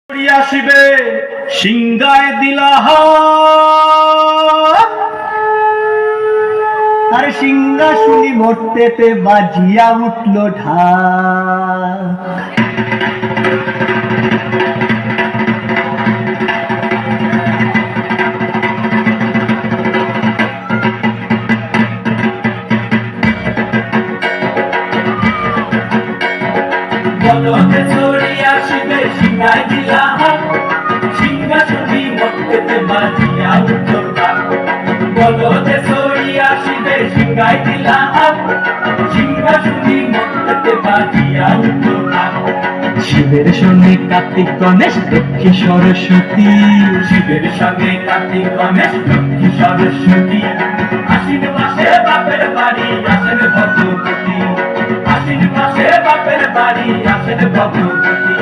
আসিবে সিংগায় দিলা আর সিংহা শুনি মরতেতে বাজিয়া উঠল ঢাক। বলতে চড়ি আসিবে সিংগায় দিলা সিংহা শুনি মরতেতে বাজিয়া উঠল ঢাক। বলতে চড়ি আসিবে সিংগায় দিলা সিংহা শুনি মরতেতে বাজিয়া উঠল ঢাক। শিবের সঙ্গে কার্তিক গণেশ লক্ষ্মী সরস্বতী, শিবের সঙ্গে কার্তিক গণেশ লক্ষ্মী সরস্বতী, আশ্বিন মাসে বাপের বাড়ি আসেন ভগবতী, আশ্বিন মাসে বাপের বাড়ি আসেন ভগবতী।